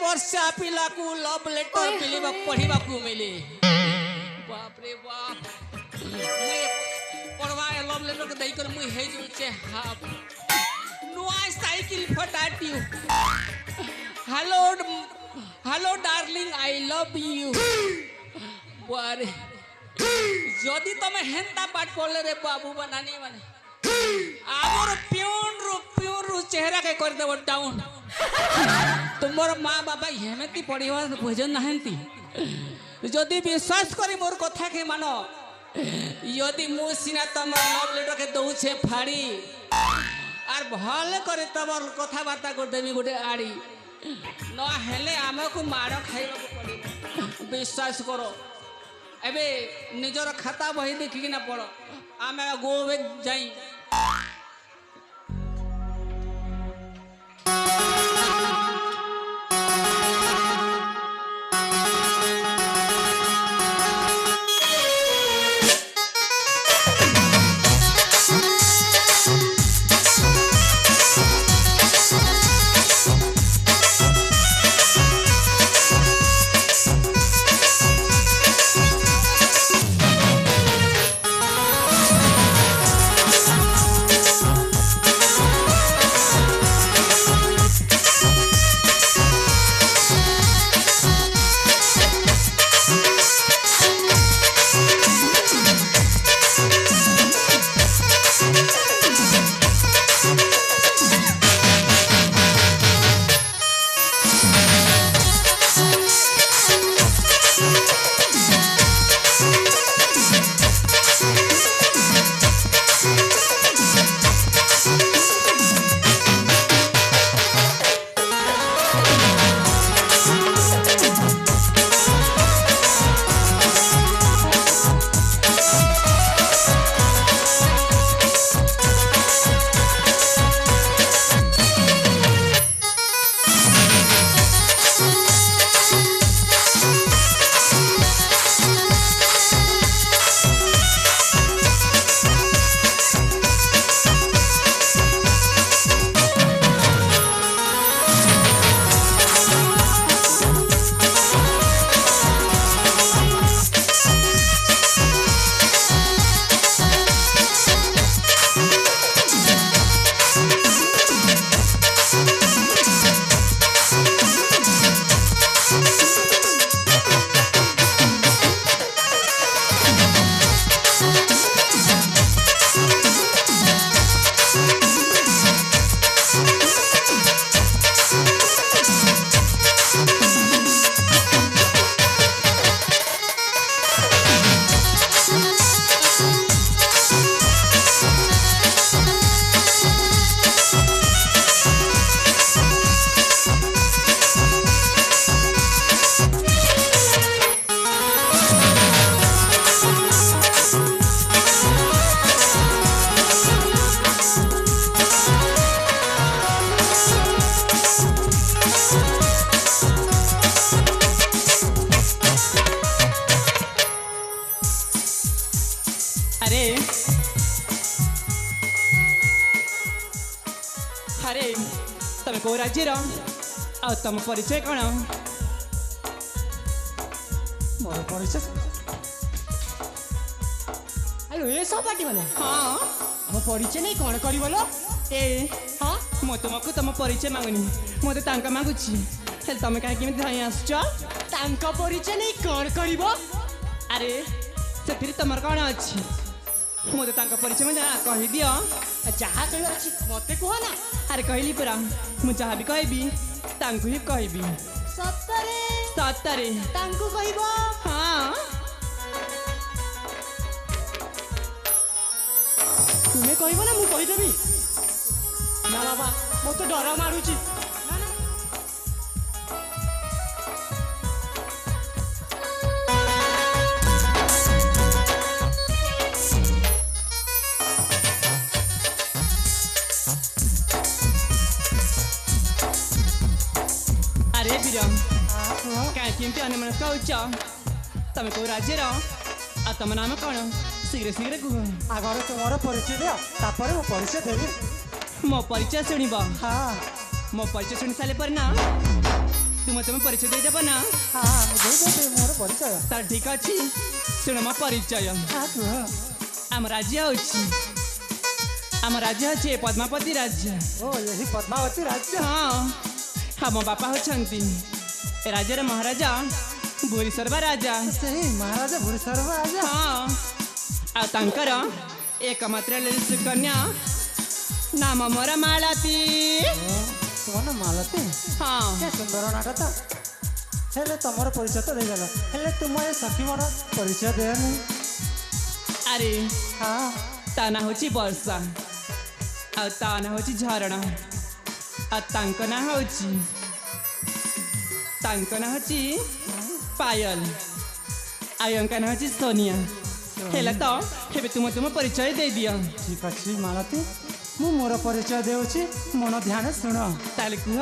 वर्षा पिला को love letter मिलिबा पढ़िबा को मिले बाप रे बाप मुई पढ़वा लव लेटर के दई कर मुई हे जो छे हाफ नुआ साइकिल फटाटी hello hello darling I love you बारे जदि तमे हेंता पाठ पढ़ले रे बाबू बनानी माने आमर प्योर चेहरा के कर देव डाउन तुमर माँ बाबा हेमती पढ़िबा भजन नाहंती जदि विश्वास करी मोर कथा के मानो यदि मु सिना तमर लव लेटर के दउ छे फाड़ी आर भले करे तमर कथा बार्ता कर देमी गोटे आड़ी न हेले आमको माड़ खाइबा को पड़े विश्वास करो एबे निजर खाता बही देखि ना पड़ो आमे गोवे जाई अरे तमे को राज्यर आ तम परिचय कौन मोर परिचय अरे ये सब पार्टी माने हाँ मो परिचय नहीं कौन करी बोलो ए हाँ मो तुमको तम परिचय मांगुनी मते तांका मांगुची हेल तमे काहे केमिति धाई आसछ तांका परिचय नहीं कौन करीबो अरे से फिर तमर कौन अछि मते तांका परिचय में कहि दियो जहाँ कही अच्छी मते कह ना अरे कहली पूरा मु जहाँ भी कहबी तांकु ही कहबी सत्तरे सत्तरे तांकु कहबो हाँ तुम्हें कहबो ना मु कहि देबी ना बाबा मते डर मारुची अरे बिरम केमती अन्यमनस्क होच तमे को राज्यर आ तम नाम कौन शीघ्र शीघ्र कह आगर तुमर परिचय दियो तापर मो परिचय देबी मो परिचय शुणब हाँ मो परिचय शुणी सारे पर ना तुम तुम परिचय देदेब ना हाँ ଦେଇଦେବି ମୋର ପରିଚୟ ତାର ଠିକ ଅଛି ଶୁଣ ମୋ ପରିଚୟ ହଁ କୁହ ଆମ ରାଜ୍ୟ ହେଉଛି ଏ ପଦ୍ମାପତି ରାଜ୍ୟ ଓ ଏହି ପଦ୍ମାବତୀ ରାଜ୍ୟ ହଁ ହଁ ମୋ ବାପା ହେଉଛନ୍ତି ଏ ରାଜ୍ୟର ମହାରାଜା ଭୁରିସର୍ବା ରାଜା ସେହି ମହାରାଜା ଭୁରିସର୍ବା ରାଜା ହଁ ଆଉ ତାଙ୍କର ଏକମାତ୍ର ସୁକନ୍ୟା ନାମ ମୋର ମାଳତୀ ତୁମ ନା ମାଳତୀ ହଁ କେ ସୁନ୍ଦର ନାଟ ତ ହେଲେ ତମର ପରିଚୟ ତ ଦେଇଗଲ ହେଲେ ତୁମ ଏ ସଖୀ ମୋର ପରିଚୟ ଦେନି ଆରେ ହଁ ତା ନାଁ ହେଉଛି ବର୍ଷା ଆଉ ତା ନାଁ ହେଉଛି ଝରଣା ଆଉ ତାଙ୍କ ନାଁ ହେଉଛି ପାୟଲ ଆଉ ୟାଙ୍କ ନାଁ ହେଉଛି ସୋନିଆ ହେଲେ ତ ଏବେ ତୁମ ପରିଚୟ ଦେଇଦିଅ ଠିକ ଅଛି ମାଳତୀ ମୁଁ ମୋର ପରିଚୟ ଦେଉଛି ମନ ଧ୍ୟାନ ଶୁଣ ତାହେଲେ କୁହ